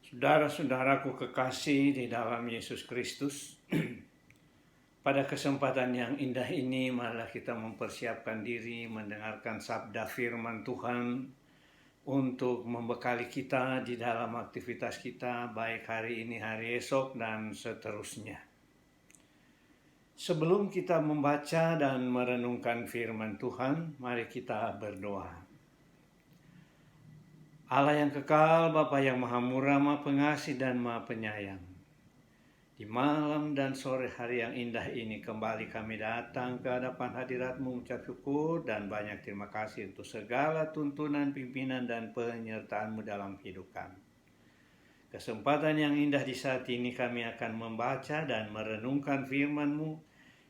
Saudara-saudaraku kekasih di dalam Yesus Kristus, pada kesempatan yang indah ini marilah kita mempersiapkan diri mendengarkan sabda firman Tuhan untuk membekali kita di dalam aktivitas kita baik hari ini, hari esok, dan seterusnya. Sebelum kita membaca dan merenungkan firman Tuhan, mari kita berdoa. Allah yang kekal, Bapa yang maha murah, maha pengasih, dan maha penyayang. Di malam dan sore hari yang indah ini kembali kami datang ke hadapan hadirat-Mu mengucap syukur dan banyak terima kasih untuk segala tuntunan, pimpinan, dan penyertaan-Mu dalam hidup kami. Kesempatan yang indah di saat ini kami akan membaca dan merenungkan firman-Mu.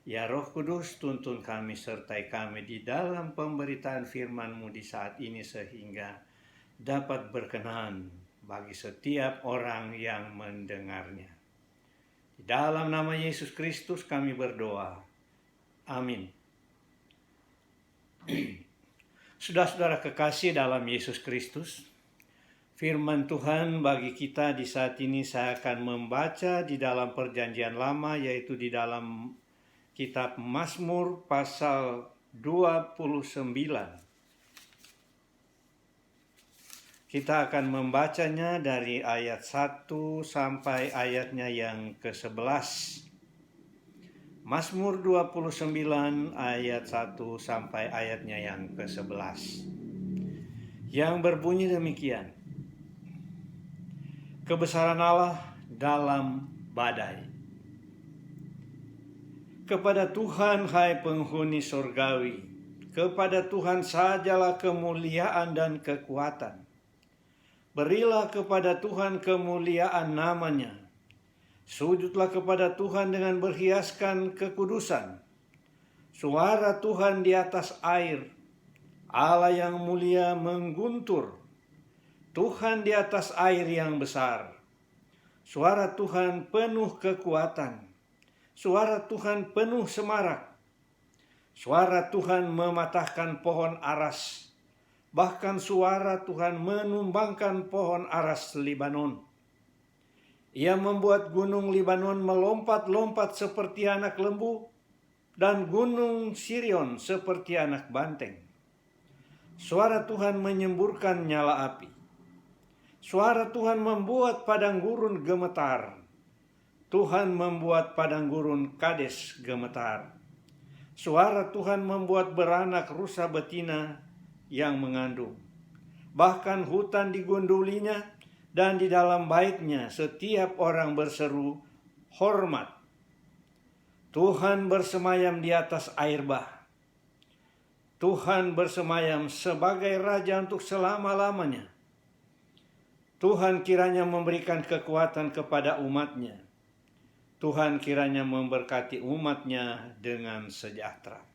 Ya Roh Kudus, tuntun kami sertai kami di dalam pemberitaan firman-Mu di saat ini sehingga dapat berkenan bagi setiap orang yang mendengarnya. Di dalam nama Yesus Kristus kami berdoa. Amin. Saudara-saudara kekasih dalam Yesus Kristus, firman Tuhan bagi kita di saat ini saya akan membaca di dalam Perjanjian Lama, yaitu di dalam kitab Mazmur pasal 29. Kita akan membacanya dari ayat 1 sampai ayatnya yang ke-11. Mazmur 29 ayat 1 sampai ayatnya yang ke-11. Yang berbunyi demikian. Kebesaran Allah dalam badai. Kepada Tuhan hai penghuni surgawi, kepada Tuhan sajalah kemuliaan dan kekuatan. Berilah kepada Tuhan kemuliaan namanya. Sujudlah kepada Tuhan dengan berhiaskan kekudusan. Suara Tuhan di atas air. Allah yang mulia mengguntur. Tuhan di atas air yang besar. Suara Tuhan penuh kekuatan. Suara Tuhan penuh semarak. Suara Tuhan mematahkan pohon aras. Bahkan suara Tuhan menumbangkan pohon aras Libanon. Ia membuat gunung Libanon melompat-lompat seperti anak lembu dan gunung Sirion seperti anak banteng. Suara Tuhan menyemburkan nyala api. Suara Tuhan membuat padang gurun gemetar. Tuhan membuat padang gurun Kades gemetar. Suara Tuhan membuat beranak rusa betina yang mengandung. Bahkan hutan digundulinya dan di dalam baitnya setiap orang berseru hormat. Tuhan bersemayam di atas air bah. Tuhan bersemayam sebagai raja untuk selama-lamanya. Tuhan kiranya memberikan kekuatan kepada umatnya. Tuhan kiranya memberkati umatnya dengan sejahtera.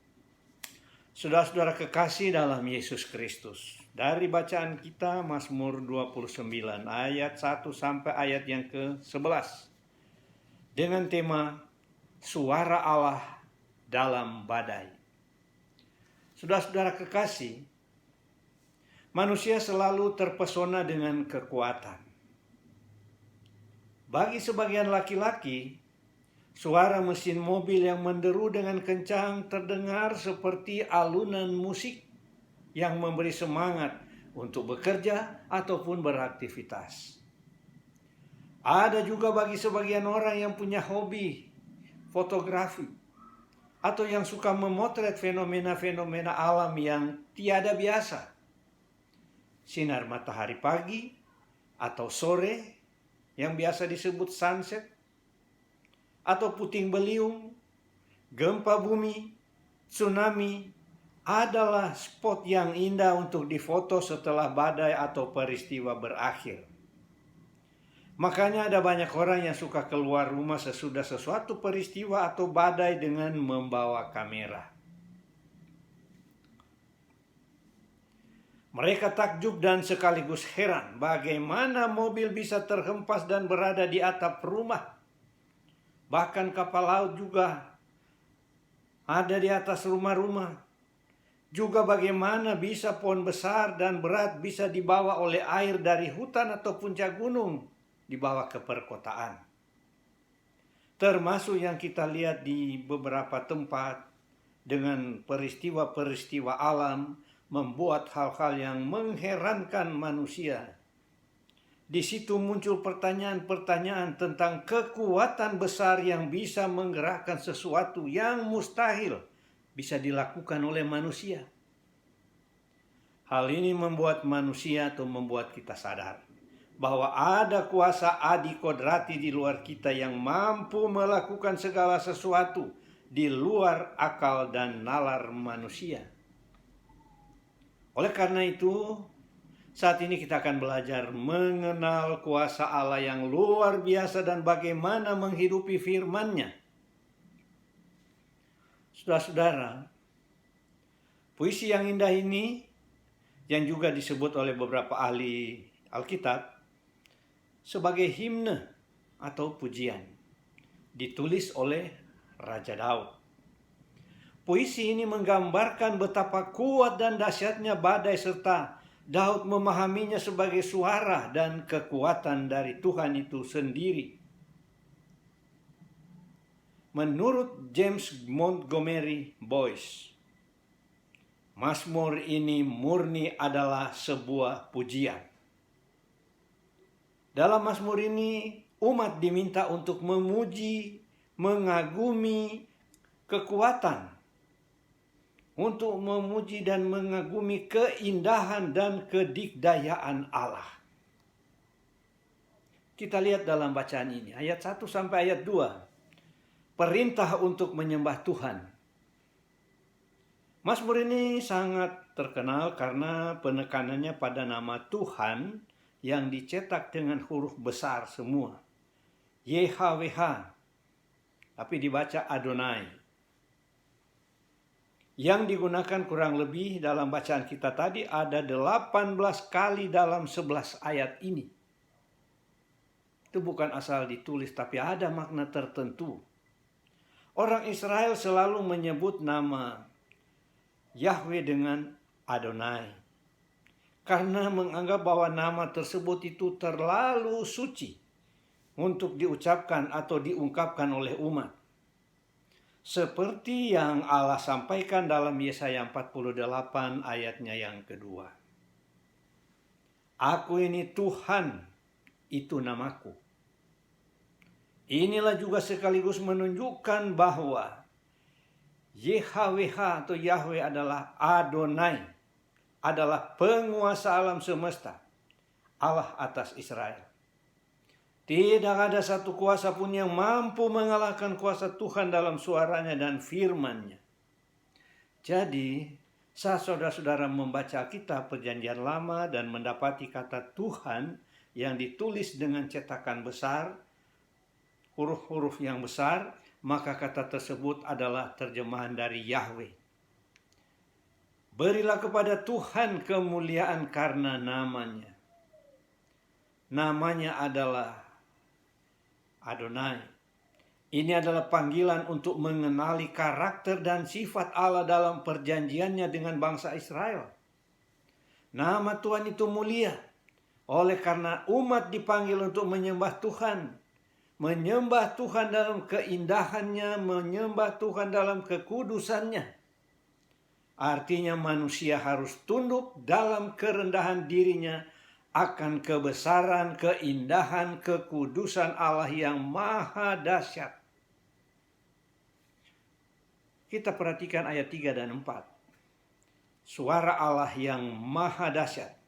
Saudara-saudara kekasih dalam Yesus Kristus, dari bacaan kita Mazmur 29 ayat 1 sampai ayat yang ke-11 dengan tema Suara Allah dalam badai. Saudara-saudara kekasih, manusia selalu terpesona dengan kekuatan. Bagi sebagian laki-laki, suara mesin mobil yang menderu dengan kencang terdengar seperti alunan musik yang memberi semangat untuk bekerja ataupun beraktivitas. Ada juga bagi sebagian orang yang punya hobi fotografi atau yang suka memotret fenomena-fenomena alam yang tiada biasa. Sinar matahari pagi atau sore yang biasa disebut sunset, atau puting beliung, gempa bumi, tsunami adalah spot yang indah untuk difoto setelah badai atau peristiwa berakhir. Makanya ada banyak orang yang suka keluar rumah sesudah sesuatu peristiwa atau badai dengan membawa kamera. Mereka takjub dan sekaligus heran bagaimana mobil bisa terhempas dan berada di atap rumah. Bahkan kapal laut juga ada di atas rumah-rumah. Juga bagaimana bisa pohon besar dan berat bisa dibawa oleh air dari hutan atau puncak gunung dibawa ke perkotaan. Termasuk yang kita lihat di beberapa tempat dengan peristiwa-peristiwa alam membuat hal-hal yang mengherankan manusia. Di situ muncul pertanyaan-pertanyaan tentang kekuatan besar yang bisa menggerakkan sesuatu yang mustahil bisa dilakukan oleh manusia. Hal ini membuat manusia atau membuat kita sadar bahwa ada kuasa adi kodrati di luar kita yang mampu melakukan segala sesuatu di luar akal dan nalar manusia. Oleh karena itu, saat ini kita akan belajar mengenal kuasa Allah yang luar biasa dan bagaimana menghidupi firman-Nya. Saudara-saudara, puisi yang indah ini yang juga disebut oleh beberapa ahli Alkitab sebagai himne atau pujian, ditulis oleh Raja Daud. Puisi ini menggambarkan betapa kuat dan dahsyatnya badai serta Daud memahaminya sebagai suara dan kekuatan dari Tuhan itu sendiri. Menurut James Montgomery Boyce, Mazmur ini murni adalah sebuah pujian. Dalam Mazmur ini, umat diminta untuk memuji, mengagumi kekuatan, untuk memuji dan mengagumi keindahan dan kedikdayaan Allah. Kita lihat dalam bacaan ini, ayat 1 sampai ayat 2. Perintah untuk menyembah Tuhan. Mazmur ini sangat terkenal karena penekanannya pada nama Tuhan yang dicetak dengan huruf besar semua. YHWH, tapi dibaca Adonai. Yang digunakan kurang lebih dalam bacaan kita tadi ada 18 kali dalam 11 ayat ini. Itu bukan asal ditulis, tapi ada makna tertentu. Orang Israel selalu menyebut nama Yahweh dengan Adonai, karena menganggap bahwa nama tersebut itu terlalu suci untuk diucapkan atau diungkapkan oleh umat. Seperti yang Allah sampaikan dalam Yesaya 48 ayatnya yang kedua. Aku ini Tuhan, itu namaku. Inilah juga sekaligus menunjukkan bahwa YHWH atau Yahweh adalah Adonai, adalah penguasa alam semesta, Allah atas Israel. Tidak ada satu kuasa pun yang mampu mengalahkan kuasa Tuhan dalam suaranya dan firman-Nya. Jadi, saat saudara-saudara membaca kitab Perjanjian Lama dan mendapati kata Tuhan yang ditulis dengan cetakan besar, huruf-huruf yang besar, maka kata tersebut adalah terjemahan dari Yahweh. Berilah kepada Tuhan kemuliaan karena namanya. Namanya adalah Adonai. Ini adalah panggilan untuk mengenali karakter dan sifat Allah dalam perjanjiannya dengan bangsa Israel. Nama Tuhan itu mulia. Oleh karena umat dipanggil untuk menyembah Tuhan. Menyembah Tuhan dalam keindahannya, menyembah Tuhan dalam kekudusannya. Artinya manusia harus tunduk dalam kerendahan dirinya akan kebesaran, keindahan, kekudusan Allah yang maha dahsyat. Kita perhatikan ayat 3 dan 4. Suara Allah yang maha dahsyat.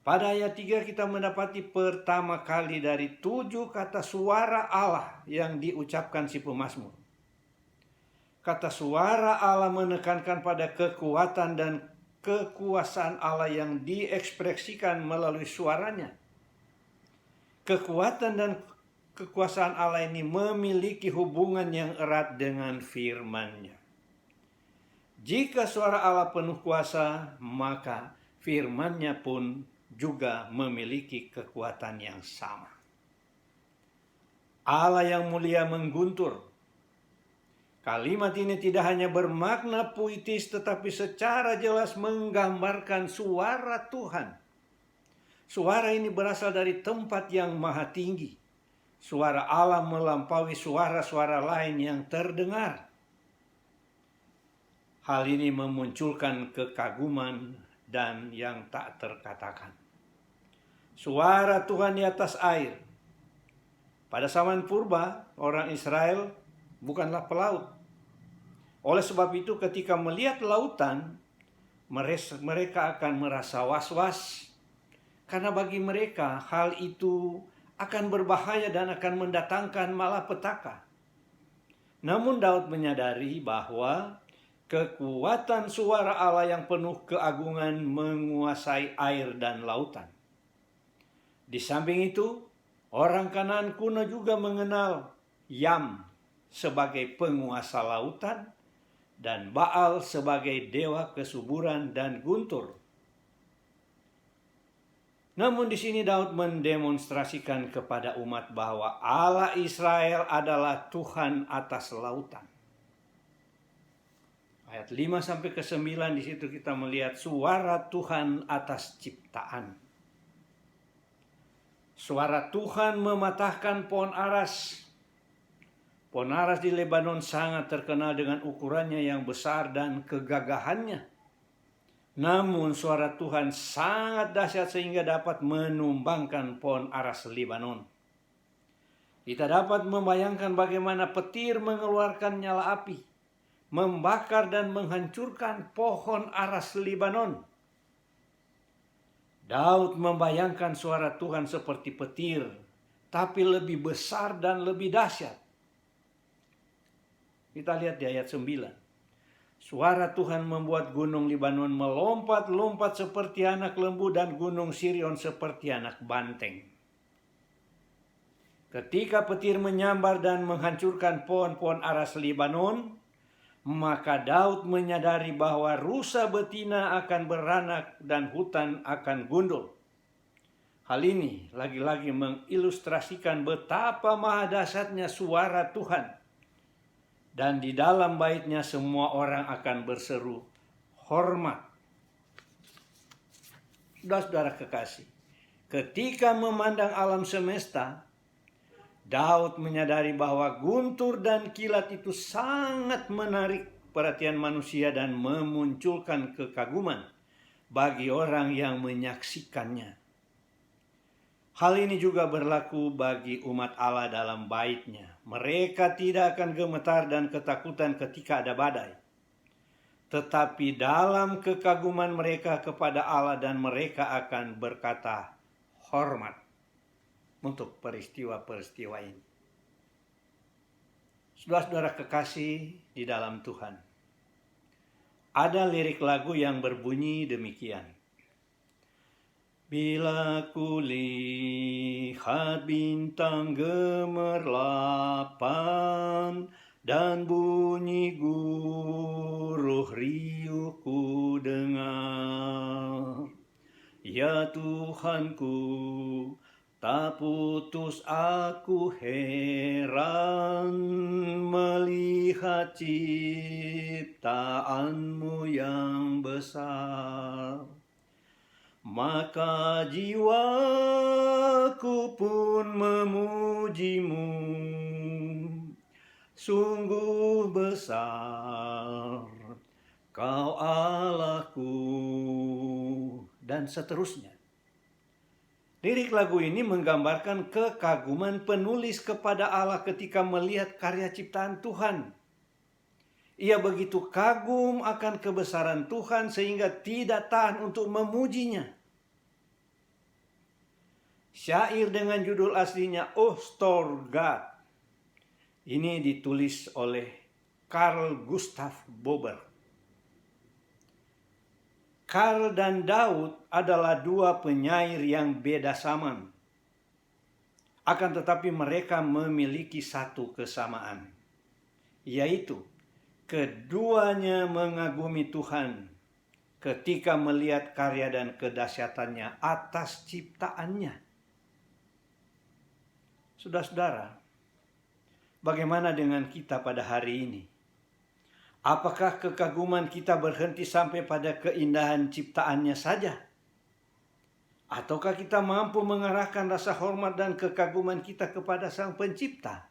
Pada ayat 3 kita mendapati pertama kali dari 7 kata suara Allah yang diucapkan si pemazmur. Kata suara Allah menekankan pada kekuatan dan kekuasaan Allah yang diekspresikan melalui suaranya. Kekuatan dan kekuasaan Allah ini memiliki hubungan yang erat dengan firman-Nya. Jika suara Allah penuh kuasa, maka firman-Nya pun juga memiliki kekuatan yang sama. Allah yang mulia mengguntur. Kalimat ini tidak hanya bermakna puitis tetapi secara jelas menggambarkan suara Tuhan. Suara ini berasal dari tempat yang maha tinggi. Suara Allah melampaui suara-suara lain yang terdengar. Hal ini memunculkan kekaguman dan yang tak terkatakan. Suara Tuhan di atas air. Pada zaman purba, orang Israel bukanlah pelaut. Oleh sebab itu ketika melihat lautan, mereka akan merasa was-was. Karena bagi mereka hal itu akan berbahaya dan akan mendatangkan malapetaka. Namun Daud menyadari bahwa kekuatan suara Allah yang penuh keagungan menguasai air dan lautan. Di samping itu, orang Kanaan kuno juga mengenal Yam sebagai penguasa lautan dan Baal sebagai dewa kesuburan dan guntur. Namun di sini Daud mendemonstrasikan kepada umat bahwa Allah Israel adalah Tuhan atas lautan. Ayat 5 sampai ke 9 di situ kita melihat suara Tuhan atas ciptaan. Suara Tuhan mematahkan pohon aras. Pohon aras di Lebanon sangat terkenal dengan ukurannya yang besar dan kegagahannya. Namun suara Tuhan sangat dahsyat sehingga dapat menumbangkan pohon aras Lebanon. Kita dapat membayangkan bagaimana petir mengeluarkan nyala api, membakar dan menghancurkan pohon aras Lebanon. Daud membayangkan suara Tuhan seperti petir, tapi lebih besar dan lebih dahsyat. Kita lihat di ayat 9. Suara Tuhan membuat gunung Lebanon melompat-lompat seperti anak lembu dan gunung Sirion seperti anak banteng. Ketika petir menyambar dan menghancurkan pohon-pohon aras Lebanon, maka Daud menyadari bahwa rusa betina akan beranak dan hutan akan gundul. Hal ini lagi-lagi mengilustrasikan betapa maha dahsyatnya suara Tuhan. Dan di dalam baitnya semua orang akan berseru hormat. Saudara-saudara kekasih, ketika memandang alam semesta, Daud menyadari bahwa guntur dan kilat itu sangat menarik perhatian manusia dan memunculkan kekaguman bagi orang yang menyaksikannya. Hal ini juga berlaku bagi umat Allah dalam baitnya. Mereka tidak akan gemetar dan ketakutan ketika ada badai. Tetapi dalam kekaguman mereka kepada Allah dan mereka akan berkata hormat untuk peristiwa-peristiwa ini. Saudara-saudara kekasih di dalam Tuhan. Ada lirik lagu yang berbunyi demikian. Bila kulihat bintang gemerlapan dan bunyi guruh riuh ku dengar, ya Tuhanku, tak putus aku heran melihat ciptaanmu yang besar. Maka jiwaku pun memujimu, sungguh besar Kau Allahku, dan seterusnya. Lirik lagu ini menggambarkan kekaguman penulis kepada Allah ketika melihat karya ciptaan Tuhan. Ia begitu kagum akan kebesaran Tuhan sehingga tidak tahan untuk memujinya. Syair dengan judul aslinya Oh Store God ini ditulis oleh Carl Gustav Bober. Carl dan Daud adalah dua penyair yang beda zaman. Akan tetapi mereka memiliki satu kesamaan, yaitu keduanya mengagumi Tuhan ketika melihat karya dan kedahsyatannya atas ciptaannya. Saudara-saudara, bagaimana dengan kita pada hari ini? Apakah kekaguman kita berhenti sampai pada keindahan ciptaannya saja? Ataukah kita mampu mengarahkan rasa hormat dan kekaguman kita kepada Sang Pencipta?